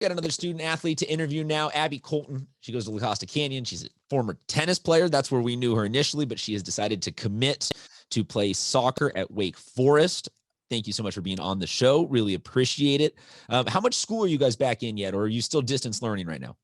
Got another student athlete to interview now, Abbie Colton. She goes to La Costa Canyon. She's a former tennis player. That's where we knew her initially, but she has decided to commit to play soccer at Wake Forest. Thank you so much for being on the show. Really appreciate it. How much school are you guys back in yet, or are you still distance learning right now?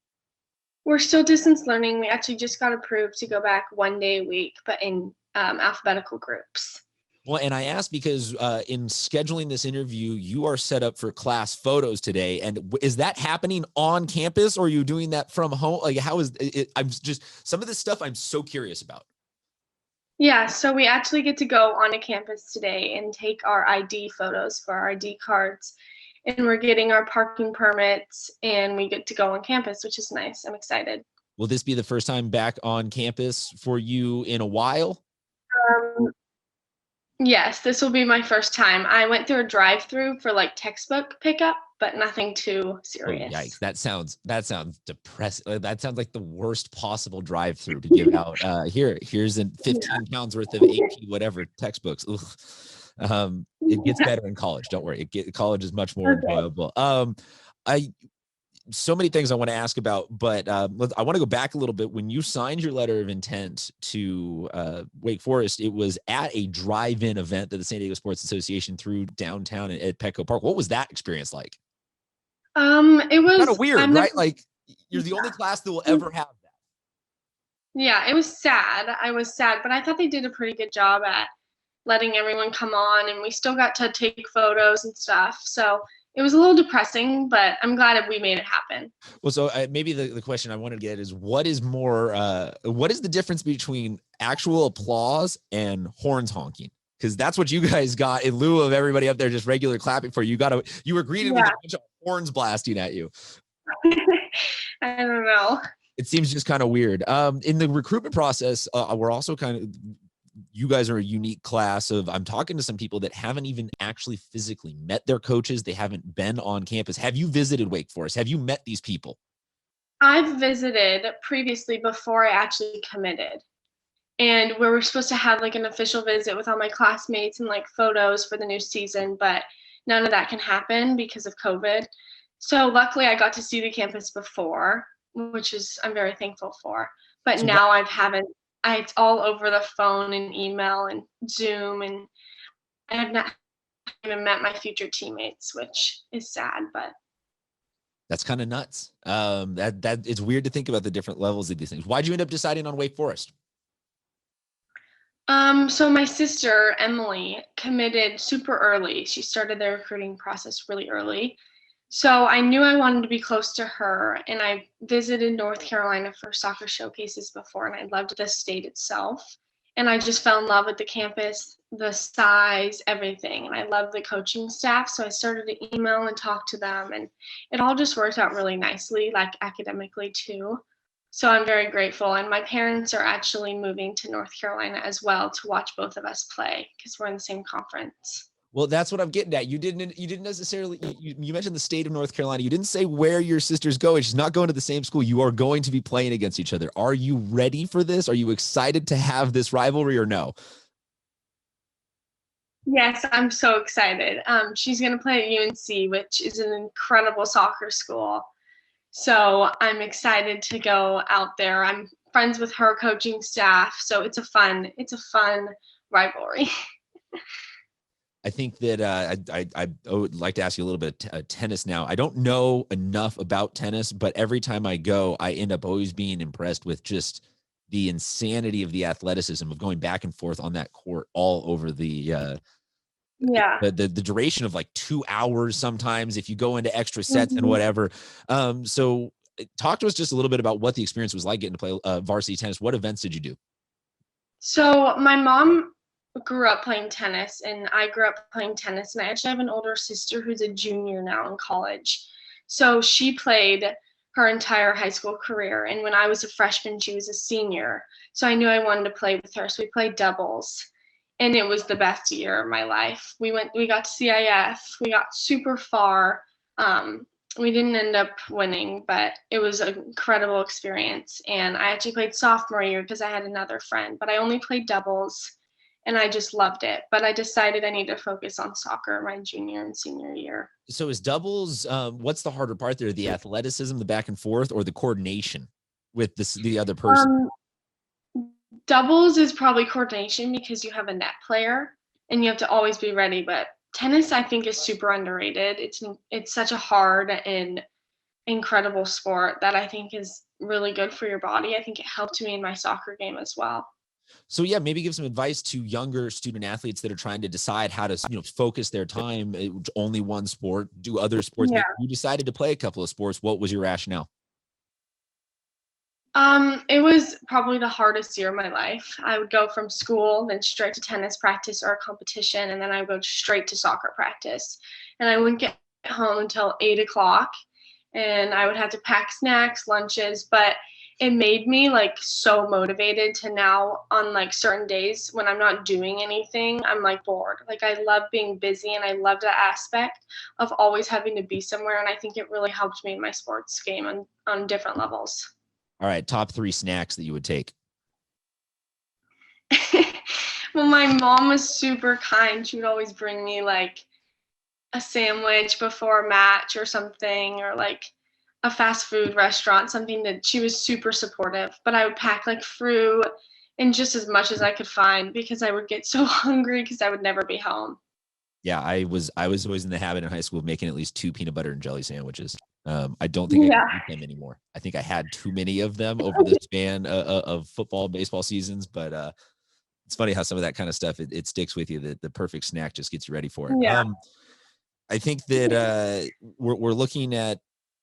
We're still distance learning. We actually just got approved to go back 1 day a week, but in alphabetical groups. Well, and I asked because in scheduling this interview, you are set up for class photos today. And is that happening on campus, or are you doing that from home? Like, how is it? I'm just, some of this stuff I'm so curious about. Yeah, so we actually get to go on a campus today and take our ID photos for our ID cards. And we're getting our parking permits and we get to go on campus, which is nice. I'm excited. Will this be the first time back on campus for you in a while? Yes, this will be my first time. I went through a drive-through for like textbook pickup, but nothing too Oh, serious. yikes. That sounds depressing. That sounds like the worst possible drive-through to give out. Here's 15 pounds worth of AP, whatever textbooks. It gets better in college. Don't worry. College is much more enjoyable. So many things I want to ask about, but I want to go back a little bit. When you signed your letter of intent to Wake Forest, it was at a drive-in event that the San Diego Sports Association threw downtown at Petco Park. What was that experience like? It was kind of weird, right? Like, you're the only class that will ever have that. Yeah, it was sad. I was sad, but I thought they did a pretty good job at letting everyone come on, and we still got to take photos and stuff. So it was a little depressing, but I'm glad we made it happen. Well, so maybe the question I want to get is what is the difference between actual applause and horns honking? Because that's what you guys got in lieu of everybody up there just regular clapping for you. You were greeted with a bunch of horns blasting at you. I don't know. It seems just kind of weird. In the recruitment process, we're also you guys are a unique class of, I'm talking to some people that haven't even actually physically met their coaches. They haven't been on campus. Have you visited Wake Forest? Have you met these people? I've visited previously before I actually committed. And we were supposed to have like an official visit with all my classmates and like photos for the new season, but none of that can happen because of COVID. So luckily I got to see the campus before, which is I'm very thankful for. But so now it's all over the phone and email and Zoom, and I have not even met my future teammates, which is sad, but that's kind of nuts. That it's weird to think about the different levels of these things. Why'd you end up deciding on Wake Forest? So my sister, Emily, committed super early. She started the recruiting process really early. So I knew I wanted to be close to her, and I visited North Carolina for soccer showcases before, and I loved the state itself. And I just fell in love with the campus, the size, everything. And I love the coaching staff. So I started to email and talk to them, and it all just worked out really nicely, like academically too. So I'm very grateful. And my parents are actually moving to North Carolina as well to watch both of us play because we're in the same conference. Well, that's what I'm getting at. You didn't necessarily, you mentioned the state of North Carolina. You didn't say where your sister's going. She's not going to the same school. You are going to be playing against each other. Are you ready for this? Are you excited to have this rivalry or no? Yes, I'm so excited. She's going to play at UNC, which is an incredible soccer school. So I'm excited to go out there. I'm friends with her coaching staff, so it's a fun rivalry. I think that I would like to ask you a little bit of tennis now. I don't know enough about tennis, but every time I go, I end up always being impressed with just the insanity of the athleticism of going back and forth on that court all over the duration of like 2 hours sometimes if you go into extra sets and whatever. So talk to us just a little bit about what the experience was like getting to play varsity tennis. What events did you do? So my mom grew up playing tennis, and I grew up playing tennis, and I actually have an older sister who's a junior now in college. So she played her entire high school career, and when I was a freshman, she was a senior. So I knew I wanted to play with her. So we played doubles, and it was the best year of my life. We got to CIF, we got super far. We didn't end up winning, but it was an incredible experience. And I actually played sophomore year because I had another friend, but I only played doubles. and I just loved it. But I decided I need to focus on soccer my junior and senior year. So is doubles, what's the harder part there? The athleticism, the back and forth, or the coordination with the other person? Doubles is probably coordination because you have a net player and you have to always be ready. But tennis, I think, is super underrated. It's such a hard and incredible sport that I think is really good for your body. I think it helped me in my soccer game as well. So yeah, maybe give some advice to younger student athletes that are trying to decide how to, focus their time, only one sport, do other sports. Yeah. You decided to play a couple of sports. What was your rationale? It was probably the hardest year of my life. I would go from school, then straight to tennis practice or a competition, and then I would go straight to soccer practice. And I wouldn't get home until 8 o'clock, and I would have to pack snacks, lunches, but it made me like so motivated to now on like certain days when I'm not doing anything, I'm like bored. Like I love being busy and I love that aspect of always having to be somewhere. And I think it really helped me in my sports game on different levels. All right. Top 3 snacks that you would take. Well, my mom was super kind. She would always bring me like a sandwich before a match or something, or like a fast food restaurant, something that she was super supportive. But I would pack like fruit and just as much as I could find because I would get so hungry because I would never be home. Yeah, I was always in the habit in high school of making at least 2 peanut butter and jelly sandwiches. I don't think I can eat them anymore. I think I had too many of them over the span of football, baseball seasons. But it's funny how some of that kind of stuff, it sticks with you. The perfect snack just gets you ready for it. Yeah. I think that we're looking at,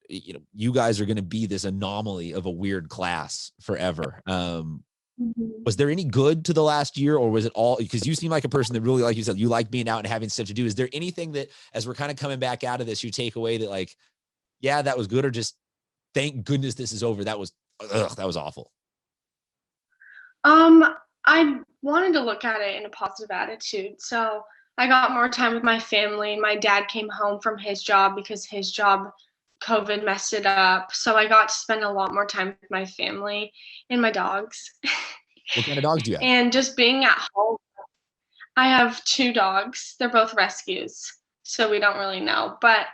you guys are going to be this anomaly of a weird class forever. Was there any good to the last year, or was it all, because you seem like a person that really, like you said, you like being out and having stuff to do. Is there anything that, as we're kind of coming back out of this, you take away that like, yeah, that was good, or just thank goodness this is over? That was awful. I wanted to look at it in a positive attitude. So I got more time with my family. My dad came home from his job because his job, COVID messed it up. So I got to spend a lot more time with my family and my dogs. What kind of dogs do you have? And just being at home. I have 2 dogs. They're both rescues. So we don't really know. But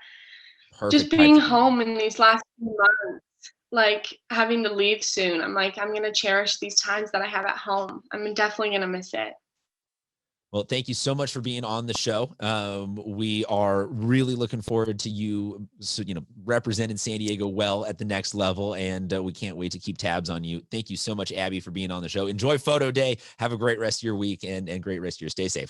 just being home in these last few months, like having to leave soon, I'm like, I'm going to cherish these times that I have at home. I'm definitely going to miss it. Well, thank you so much for being on the show. We are really looking forward to you, representing San Diego well at the next level, and we can't wait to keep tabs on you. Thank you so much, Abbie, for being on the show. Enjoy photo day. Have a great rest of your week and great rest of your stay safe.